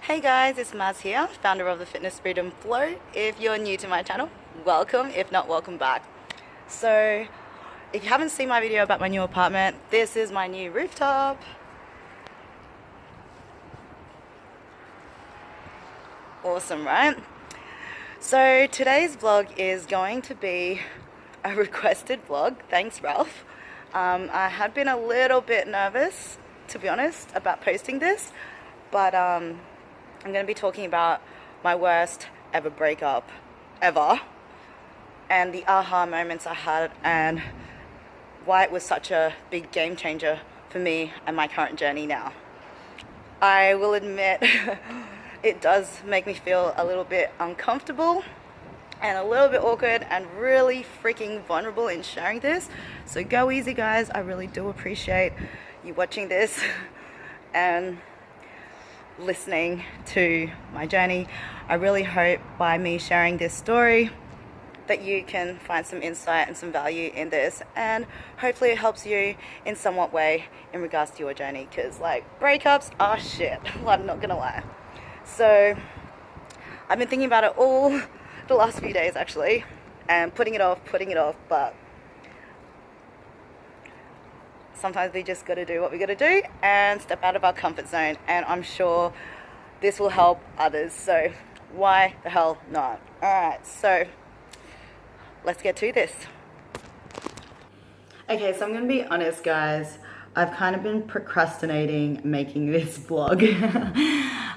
Hey guys, it's Maz here, founder of the Fitness Freedom Flow. If you're new to my channel, welcome. If not, welcome back. So, if you haven't seen my video about my new apartment, this is my new rooftop. Awesome, right? So, today's vlog is going to be a requested vlog. Thanks, Ralph. I had been a little bit nervous, to be honest, about posting this, but I'm going to be talking about my worst ever breakup ever, and the aha moments I had, and why it was such a big game changer for me and my current journey now. I will admit it does make me feel a little bit uncomfortable and a little bit awkward and really freaking vulnerable in sharing this. So go easy, guys. I really do appreciate you watching this and listening to my journey. I really hope by me sharing this story that you can find some insight and some value in this, and hopefully it helps you in somewhat way in regards to your journey, because like breakups are shit. I'm not gonna lie. So I've been thinking about it all the last few days actually, and putting it off, but sometimes we just got to do what we got to do and step out of our comfort zone, and I'm sure this will help others, so why the hell not? Alright, so let's get to this. Okay, so I'm gonna be honest, guys. I've kind of been procrastinating making this vlog.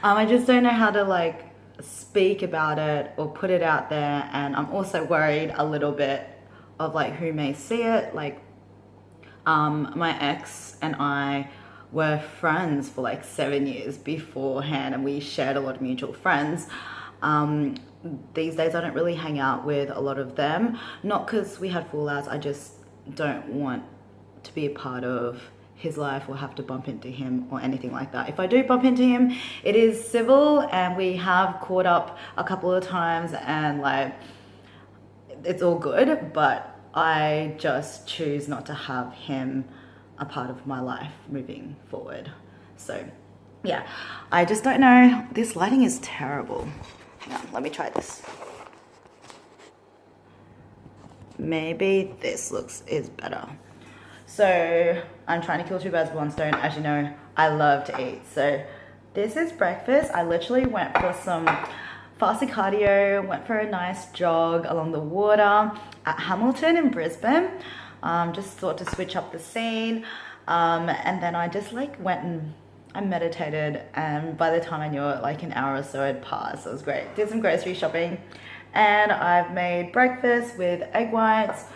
I just don't know how to like speak about it or put it out there, and I'm also worried a little bit of like who may see it. Like my ex and I were friends for like 7 years beforehand, and we shared a lot of mutual friends. These days I don't really hang out with a lot of them, not because we had fallouts. I just don't want to be a part of his life or have to bump into him or anything like that. If I do bump into him, it is civil, and we have caught up a couple of times and like it's all good, but I just choose not to have him a part of my life moving forward. So yeah, I just don't know. This lighting is terrible. Hang on, let me try this. Maybe this is better. So I'm trying to kill two birds with one stone. As you know, I love to eat. So this is breakfast. I literally went for some fasted cardio, went for a nice jog along the water at Hamilton in Brisbane. Just thought to switch up the scene. And then I just like went and I meditated, and by the time I knew it, like an hour or so had passed. So it was great. Did some grocery shopping, and I've made breakfast with egg whites,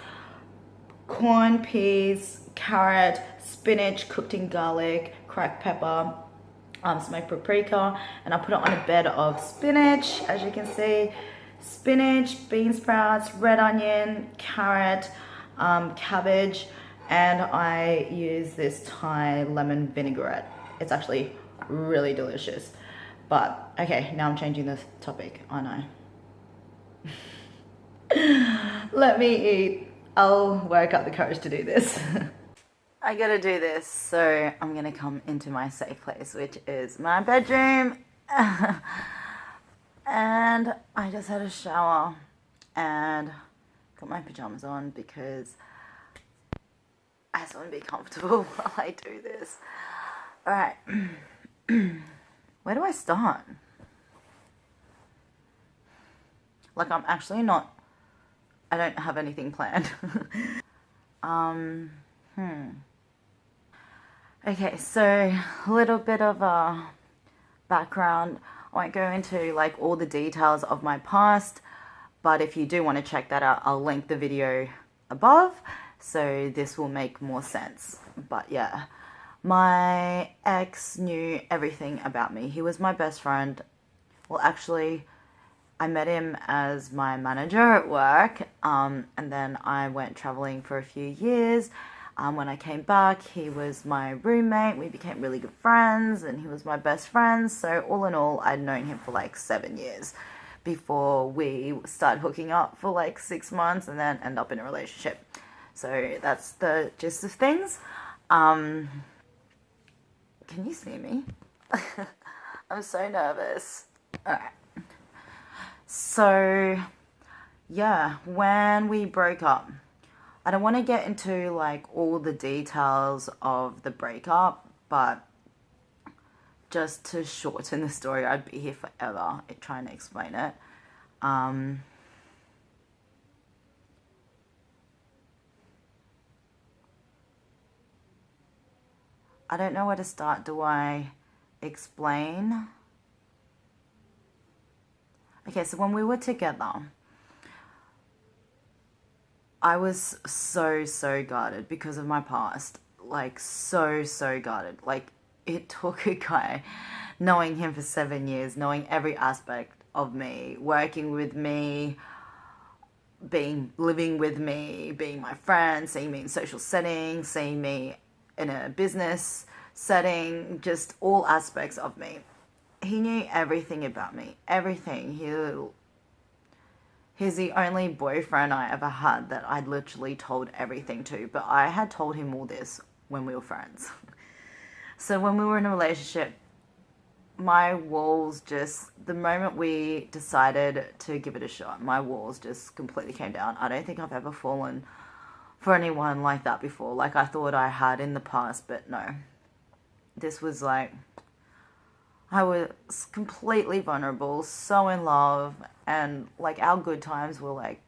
corn, peas, carrot, spinach cooked in garlic, cracked pepper, smoked paprika, and I put it on a bed of spinach, as you can see. Spinach, bean sprouts, red onion, carrot, cabbage, and I use this Thai lemon vinaigrette. It's actually really delicious. But okay, now I'm changing the topic. I know. Let me eat. I'll work up the courage to do this. I gotta do this, so I'm gonna come into my safe place, which is my bedroom. And I just had a shower and got my pajamas on because I just want to be comfortable while I do this. Alright, where do I start? Like, I'm actually not, I don't have anything planned. Okay, so a little bit of a background. I won't go into like all the details of my past, but if you do want to check that out, I'll link the video above, so this will make more sense. But yeah, my ex knew everything about me. He was my best friend. Well, actually, I met him as my manager at work, and then I went traveling for a few years. When I came back, he was my roommate. We became really good friends, and he was my best friend. So all in all, I'd known him for like 7 years before we started hooking up for like 6 months and then end up in a relationship. So that's the gist of things. Can you see me? I'm so nervous. Alright. So, yeah, when we broke up, I don't want to get into like all the details of the breakup, but just to shorten the story, I'd be here forever trying to explain it. Um, I don't know where to start. Do I explain? Okay, so when we were together, I was so guarded because of my past. Like, so guarded. Like, it took a guy knowing him for 7 years, knowing every aspect of me, working with me, living with me, being my friend, seeing me in social settings, seeing me in a business setting, just all aspects of me. He knew everything about me, everything. He's the only boyfriend I ever had that I'd literally told everything to, but I had told him all this when we were friends. So when we were in a relationship, my walls just, the moment we decided to give it a shot, my walls just completely came down. I don't think I've ever fallen for anyone like that before. Like I thought I had in the past, but no. This was like, I was completely vulnerable, so in love, and like our good times were like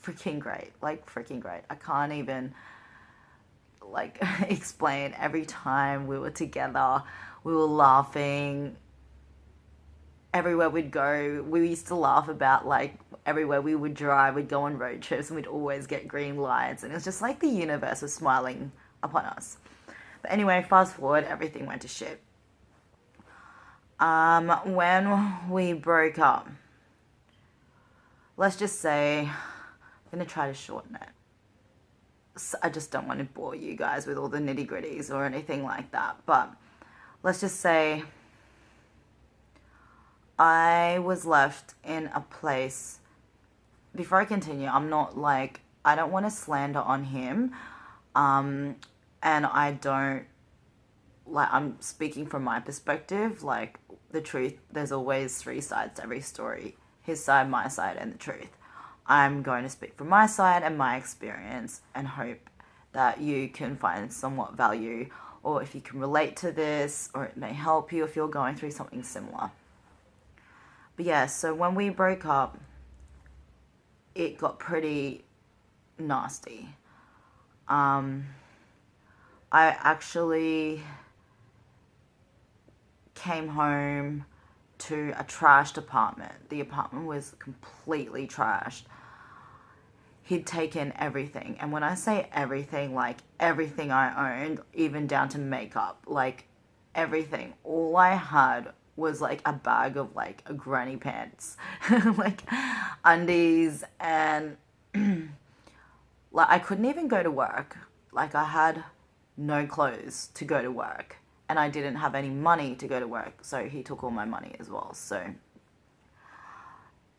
freaking great. I can't even like explain. Every time we were together, we were laughing. Everywhere we'd go, we used to laugh about like everywhere we would drive, we'd go on road trips and we'd always get green lights, and it was just like the universe was smiling upon us. But anyway, fast forward, everything went to shit. When we broke up, let's just say, I'm going to try to shorten it. So I just don't want to bore you guys with all the nitty gritties or anything like that. But let's just say I was left in a place. Before I continue, I'm not like, I don't want to slander on him. And I don't, like, I'm speaking from my perspective. Like, the truth, there's always three sides to every story: his side, my side, and the truth. I'm going to speak from my side and my experience and hope that you can find somewhat value, or if you can relate to this, or it may help you if you're going through something similar. But yeah, so when we broke up, it got pretty nasty. I actually came home to a trashed apartment. The apartment was completely trashed. He'd taken everything. And when I say everything, like everything I owned, even down to makeup, like everything. All I had was like a bag of like granny pants, like undies, and like I couldn't even go to work. Like I had no clothes to go to work, and I didn't have any money to go to work, so he took all my money as well. So,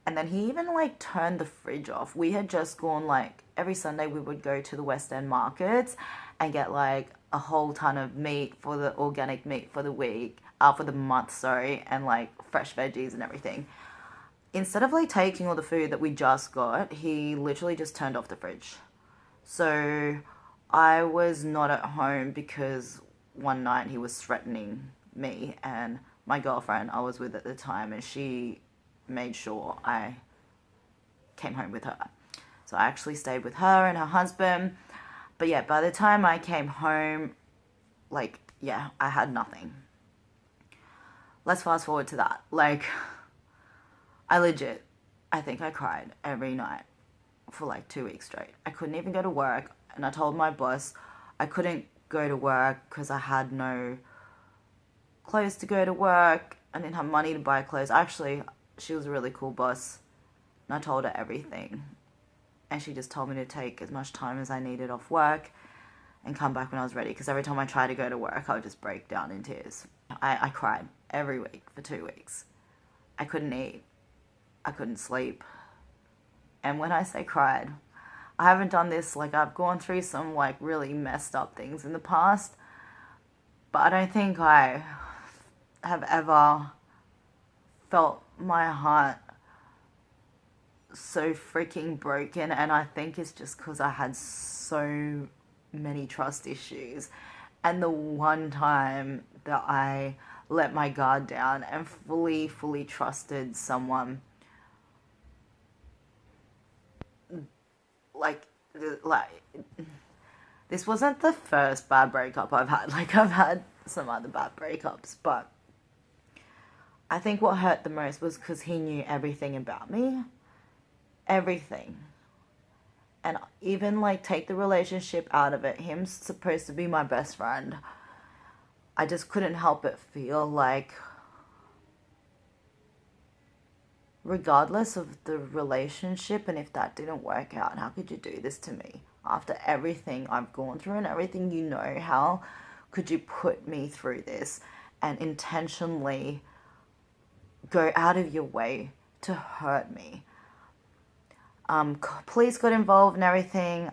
and then he even like turned the fridge off. We had just gone, like every Sunday we would go to the West End markets and get like a whole ton of meat, for the organic meat for the week, for the month, sorry, and like fresh veggies and everything. Instead of like taking all the food that we just got, he literally just turned off the fridge. So I was not at home because one night he was threatening me and my girlfriend I was with at the time, and she made sure I came home with her. So I actually stayed with her and her husband. But yeah, by the time I came home, like, yeah, I had nothing. Let's fast forward to that. Like, I think I cried every night for like 2 weeks straight. I couldn't even go to work, and I told my boss I couldn't go to work because I had no clothes to go to work. I didn't have money to buy clothes. Actually, she was a really cool boss, and I told her everything, and she just told me to take as much time as I needed off work and come back when I was ready, because every time I tried to go to work I would just break down in tears. I cried every week for 2 weeks. I couldn't eat, I couldn't sleep. And when I say cried, I haven't done this, like I've gone through some like really messed up things in the past, but I don't think I have ever felt my heart so freaking broken, and I think it's just because I had so many trust issues. And the one time that I let my guard down and fully trusted someone, like like this wasn't the first bad breakup I've had. Like, I've had some other bad breakups, but I think what hurt the most was because he knew everything about me. Everything. And even, like, take the relationship out of it, him supposed to be my best friend, I just couldn't help but feel like, regardless of the relationship, and if that didn't work out, how could you do this to me? After everything I've gone through and everything you know, how could you put me through this and intentionally go out of your way to hurt me? Police got involved and everything.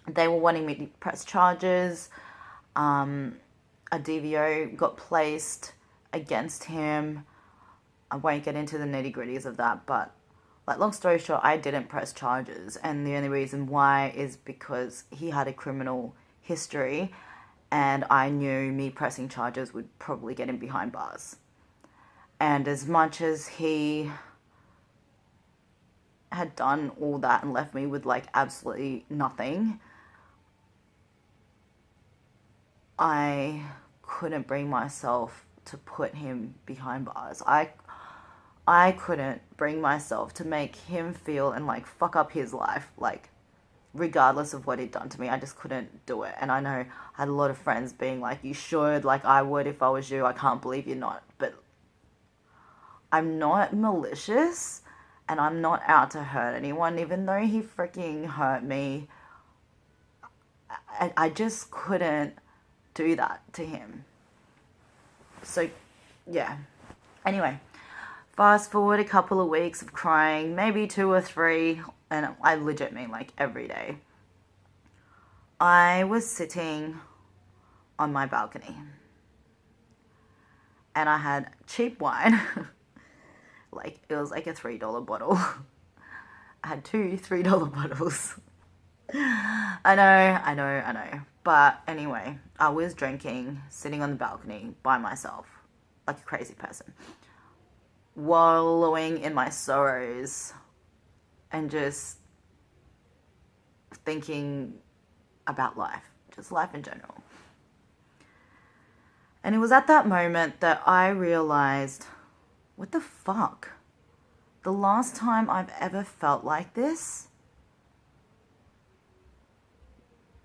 They were wanting me to press charges. A DVO got placed against him. I won't get into the nitty-gritties of that, but like, long story short, I didn't press charges, and the only reason why is because he had a criminal history, and I knew me pressing charges would probably get him behind bars. And as much as he had done all that and left me with, like, absolutely nothing, I couldn't bring myself to put him behind bars. I couldn't bring myself to make him feel and, like, fuck up his life, like, regardless of what he'd done to me. I just couldn't do it. And I know I had a lot of friends being like, you should, like, I would if I was you. I can't believe you're not. But I'm not malicious, and I'm not out to hurt anyone. Even though he freaking hurt me, I just couldn't do that to him. So, yeah. Anyway, fast forward a couple of weeks of crying, maybe 2 or 3, and I legit mean, like, every day. I was sitting on my balcony, and I had cheap wine. Like, it was like a $3 bottle. I had 2 $3 bottles. I know. But anyway, I was drinking, sitting on the balcony by myself, like a crazy person, wallowing in my sorrows and just thinking about life, just life in general. And it was at that moment that I realized, what the fuck? The last time I've ever felt like this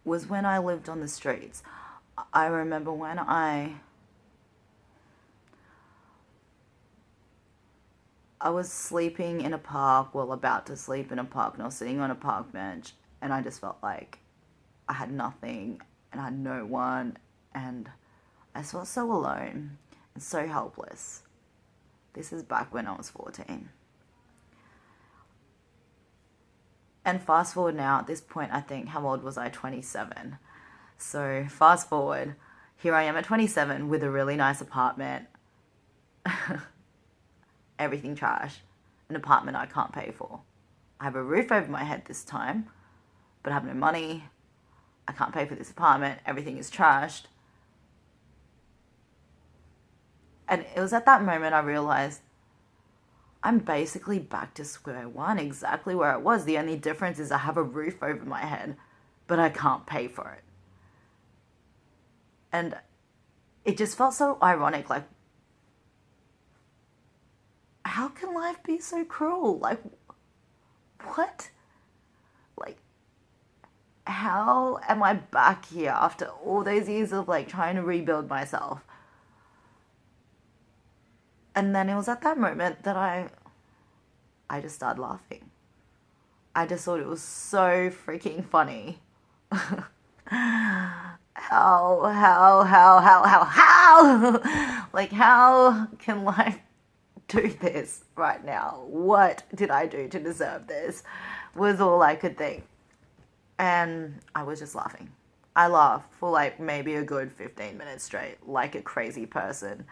was when I lived on the streets. I remember when I was sleeping in a park, well, about to sleep in a park, and I was sitting on a park bench, and I just felt like I had nothing, and I had no one, and I felt so alone and so helpless. This is back when I was 14. And fast forward now, at this point, I think, how old was I? 27. So fast forward, here I am at 27 with a really nice apartment. Everything trash. An apartment I can't pay for. I have a roof over my head this time, but I have no money. I can't pay for this apartment. Everything is trashed. And it was at that moment I realized I'm basically back to square one, exactly where I was. The only difference is I have a roof over my head, but I can't pay for it. And it just felt so ironic, like, how can life be so cruel? Like, what? Like, how am I back here after all those years of, like, trying to rebuild myself? And then it was at that moment that I just started laughing. I just thought it was so freaking funny. How? Like, how can life do this right now? What did I do to deserve this? Was all I could think. And I was just laughing. I laughed for like maybe a good 15 minutes straight, like a crazy person.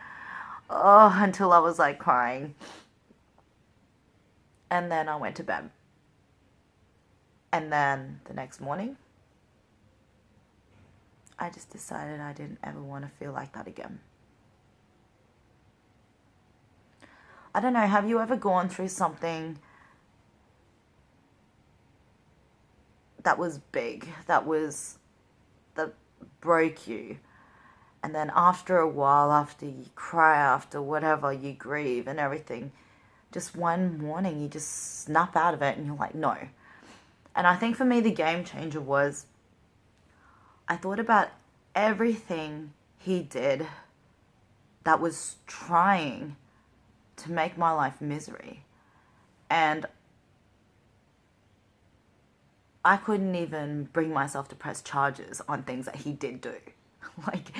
Oh, until I was like crying. And then I went to bed. And then the next morning, I just decided I didn't ever want to feel like that again. I don't know, have you ever gone through something that was big, that broke you? And then after a while, after you cry, after whatever, you grieve and everything, just one morning you just snap out of it and you're like, no. And I think for me, the game changer was I thought about everything he did that was trying to make my life misery. And I couldn't even bring myself to press charges on things that he did do. like,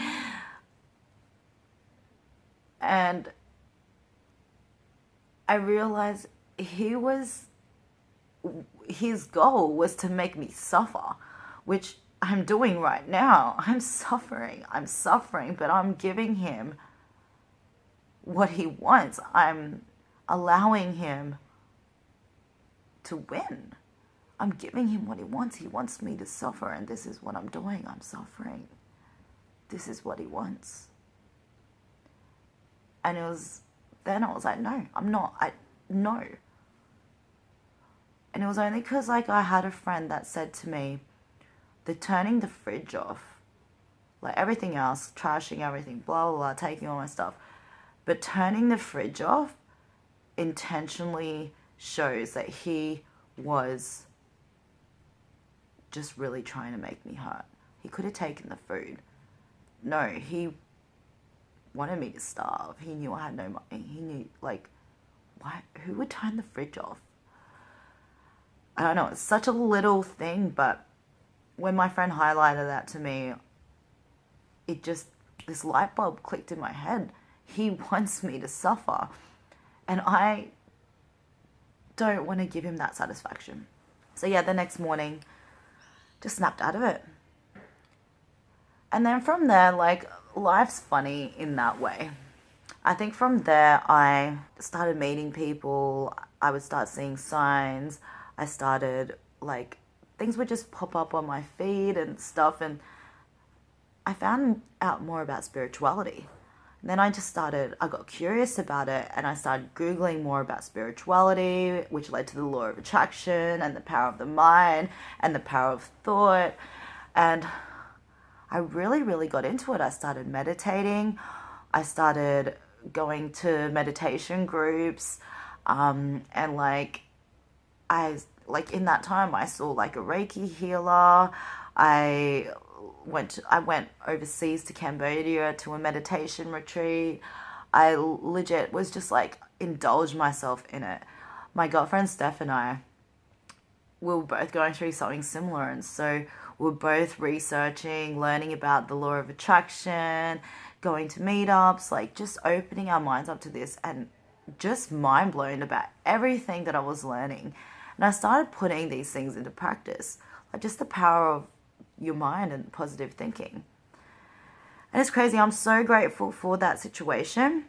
and I realized his goal was to make me suffer, which I'm doing right now. I'm suffering, but I'm giving him what he wants. I'm allowing him to win. I'm giving him what he wants. He wants me to suffer, and this is what I'm doing. I'm suffering. This is what he wants. And then I was like, no, I'm not. No. And it was only because like I had a friend that said to me, the turning the fridge off, like everything else, trashing everything, blah, blah, blah, taking all my stuff, but turning the fridge off intentionally shows that he was just really trying to make me hurt. He could have taken the food. No, he wanted me to starve. He knew I had no money. He knew, like, why? Who would turn the fridge off? I don't know. It's such a little thing, but when my friend highlighted that to me, this light bulb clicked in my head. He wants me to suffer. And I don't want to give him that satisfaction. So yeah, the next morning, just snapped out of it. And then from there, like, life's funny in that way. I think from there, I started meeting people. I would start seeing signs. I started, like, things would just pop up on my feed and stuff. And I found out more about spirituality. And then I got curious about it, and I started Googling more about spirituality, which led to the law of attraction and the power of the mind and the power of thought. And I really, really got into it. I started meditating. I started going to meditation groups. And in that time, I saw like a Reiki healer. I went overseas to Cambodia to a meditation retreat. I legit was just like indulged myself in it. My girlfriend Steph and I, we were both going through something similar, and so we're both researching, learning about the law of attraction, going to meetups, like just opening our minds up to this, and just mind blown about everything that I was learning. And I started putting these things into practice, like just the power of your mind and positive thinking. And it's crazy. I'm so grateful for that situation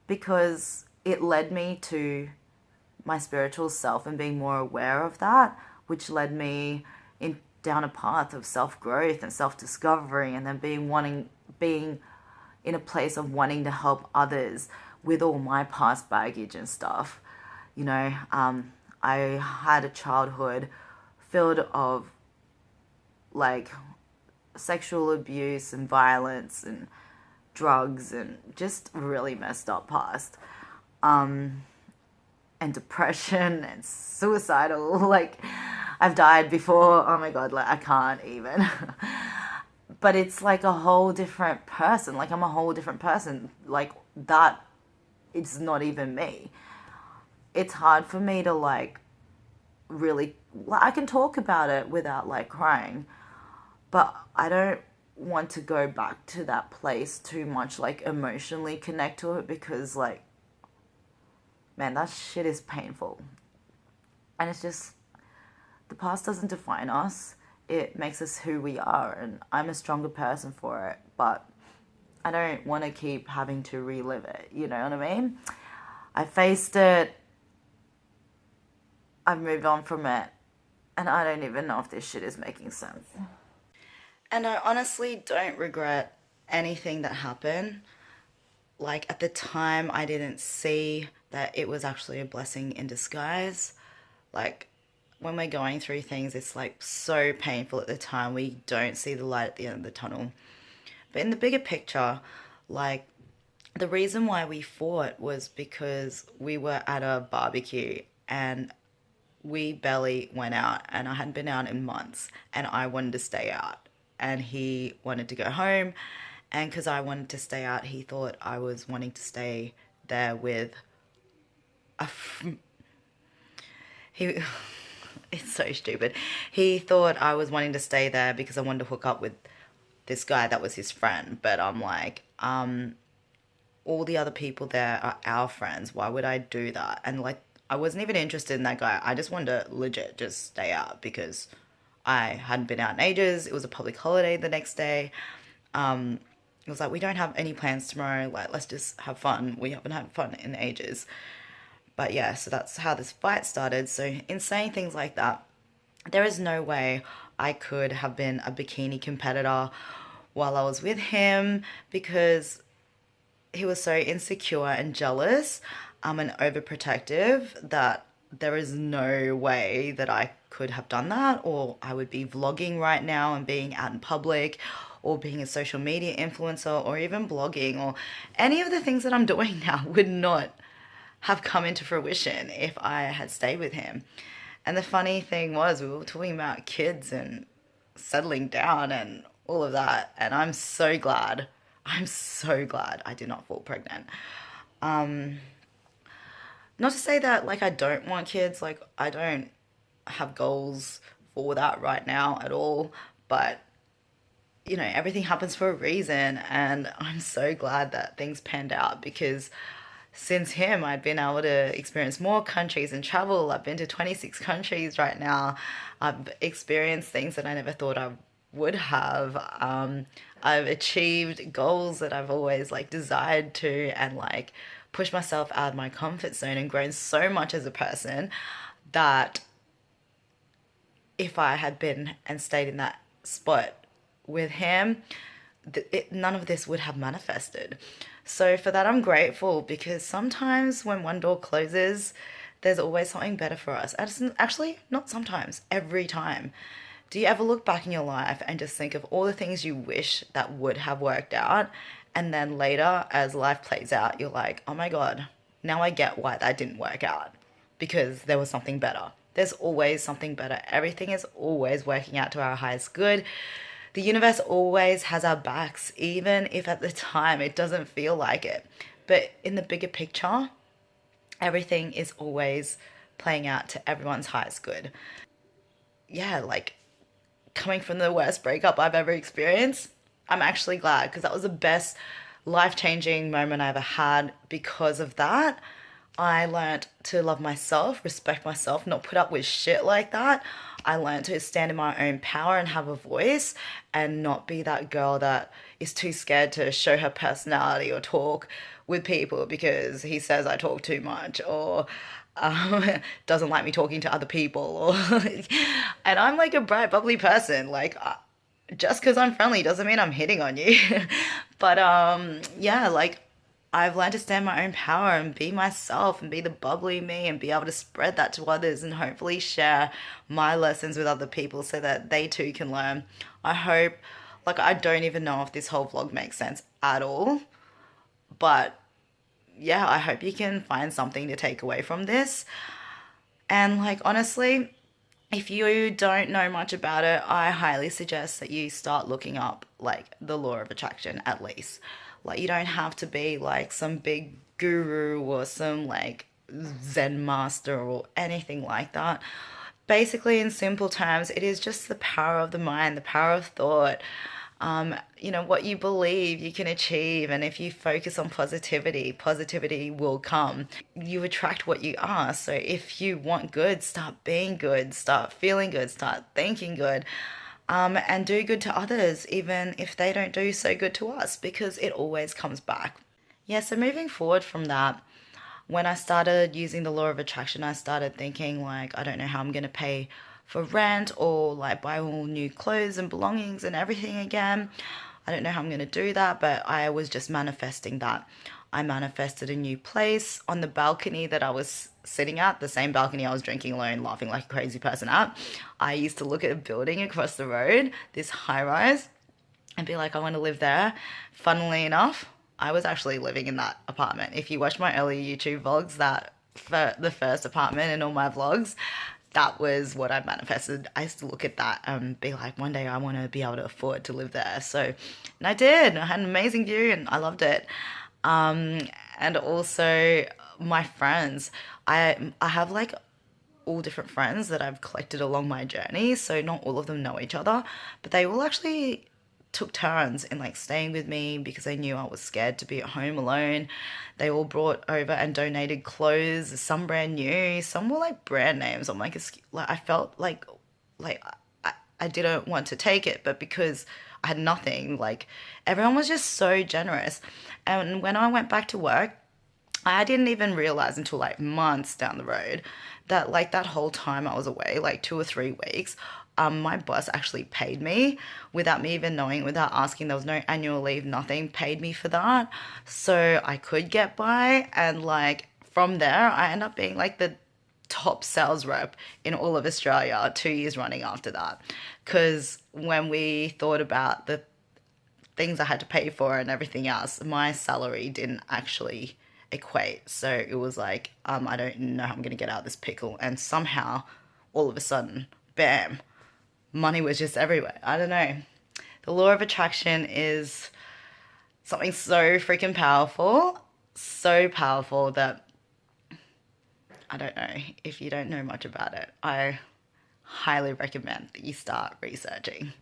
because it led me to my spiritual self and being more aware of that, which led me down a path of self-growth and self-discovery, and then being in a place of wanting to help others with all my past baggage and stuff. I had a childhood filled of like sexual abuse and violence and drugs and just really messed up past. And depression and suicidal. Like, I've died before. Oh my God, like I can't even. But it's like a whole different person. Like, I'm a whole different person. Like, that it's not even me. It's hard for me to like really, I can talk about it without like crying, but I don't want to go back to that place too much, like emotionally connect to it, because like, man, that shit is painful. And it's just, the past doesn't define us. It makes us who we are, and I'm a stronger person for it. But I don't want to keep having to relive it. You know what I mean? I faced it. I've moved on from it. And I don't even know if this shit is making sense. And I honestly don't regret anything that happened. Like at the time, I didn't see that it was actually a blessing in disguise. Like when we're going through things, it's like so painful at the time. We don't see the light at the end of the tunnel. But in the bigger picture, like the reason why we fought was because we were at a barbecue and we barely went out, and I hadn't been out in months, and I wanted to stay out and he wanted to go home, and because I wanted to stay out, he thought I was wanting to stay there with he it's so stupid. He thought I was wanting to stay there because I wanted to hook up with this guy that was his friend, but I'm like, all the other people there are our friends. Why would I do that? And like, I wasn't even interested in that guy. I just wanted to legit just stay out because I hadn't been out in ages. It was a public holiday the next day. It was like, we don't have any plans tomorrow. Like, let's just have fun. We haven't had fun in ages. But yeah, so that's how this fight started. So in saying things like that, there is no way I could have been a bikini competitor while I was with him because he was so insecure and jealous and overprotective that there is no way that I could have done that, or I would be vlogging right now and being out in public, or being a social media influencer, or even blogging, or any of the things that I'm doing now would not have come into fruition if I had stayed with him. And the funny thing was, we were talking about kids and settling down and all of that, and I'm so glad I did not fall pregnant. Not to say that like I don't want kids, like I don't have goals for that right now at all, but you know, everything happens for a reason, and I'm so glad that things panned out because since him, I've been able to experience more countries and travel. I've been to 26 countries right now. I've experienced things that I never thought I would have. I've achieved goals that I've always like desired to, and like pushed myself out of my comfort zone and grown so much as a person that if I had been and stayed in that spot with him, none of this would have manifested. So for that, I'm grateful because sometimes when one door closes, there's always something better for us. Actually, not sometimes, every time. Do you ever look back in your life and just think of all the things you wish that would have worked out? And then later, as life plays out, you're like, oh my God, now I get why that didn't work out because there was something better. There's always something better. Everything is always working out to our highest good. The universe always has our backs, even if at the time it doesn't feel like it. But in the bigger picture, everything is always playing out to everyone's highest good. Yeah, like coming from the worst breakup I've ever experienced, I'm actually glad because that was the best life-changing moment I ever had because of that. I learned to love myself, respect myself, not put up with shit like that. I learned to stand in my own power and have a voice and not be that girl that is too scared to show her personality or talk with people because he says I talk too much or doesn't like me talking to other people. Or and I'm like a bright, bubbly person. Like, just because I'm friendly doesn't mean I'm hitting on you. But yeah, like I've learned to stand my own power and be myself and be the bubbly me and be able to spread that to others and hopefully share my lessons with other people so that they too can learn. I hope, like, I don't even know if this whole vlog makes sense at all, but yeah, I hope you can find something to take away from this. And like, honestly, if you don't know much about it, I highly suggest that you start looking up like the law of attraction at least. Like you don't have to be like some big guru or some like Zen master or anything like that. Basically, in simple terms, it is just the power of the mind, the power of thought. You know, what you believe you can achieve, and if you focus on positivity, positivity will come. You attract what you are. So if you want good, start being good, start feeling good, start thinking good. and do good to others, even if they don't do so good to us, because it always comes back. Yeah, so moving forward from that, when I started using the law of attraction, I started thinking, like, I don't know how I'm going to pay for rent or like buy all new clothes and belongings and everything again. I don't know how I'm going to do that, but I was just manifesting that. I manifested a new place on the balcony that I was sitting at, the same balcony I was drinking alone, laughing like a crazy person at. I used to look at a building across the road, this high rise, and be like, I want to live there. Funnily enough, I was actually living in that apartment. If you watch my early YouTube vlogs, that for the first apartment and all my vlogs, that was what I manifested. I used to look at that and be like, one day I want to be able to afford to live there. So, and I did. I had an amazing view and I loved it. And also my friends. I have like all different friends that I've collected along my journey. So not all of them know each other, but they all actually took turns in like staying with me because they knew I was scared to be at home alone. They all brought over and donated clothes, some brand new, some were like brand names. I'm like, like I felt like I didn't want to take it, but because I had nothing, like everyone was just so generous. And when I went back to work, I didn't even realize until like months down the road that like that whole time I was away, like 2 or 3 weeks, my boss actually paid me without me even knowing, without asking. There was no annual leave, nothing, paid me for that. So I could get by. And like from there, I end up being like the top sales rep in all of Australia 2 years running after that. Because when we thought about the things I had to pay for and everything else, my salary didn't actually equate. So it was like, I don't know how I'm going to get out of this pickle. And somehow, all of a sudden, bam, money was just everywhere. I don't know. The law of attraction is something so powerful that I don't know. If you don't know much about it, I highly recommend that you start researching.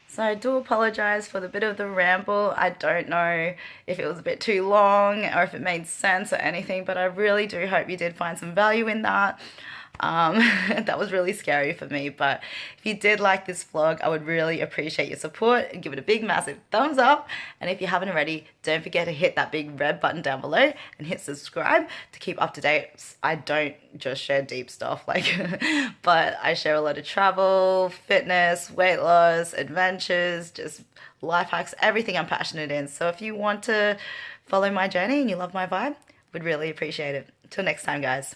So I do apologize for the bit of the ramble. I don't know if it was a bit too long or if it made sense or anything, but I really do hope you did find some value in that. That was really scary for me, but if you did like this vlog, I would really appreciate your support and give it a big massive thumbs up. And if you haven't already, don't forget to hit that big red button down below and hit subscribe to keep up to date. I don't just share deep stuff like but I share a lot of travel, fitness, weight loss, adventures, just life hacks, everything I'm passionate in. So if you want to follow my journey and you love my vibe, would really appreciate it. Till next time, guys.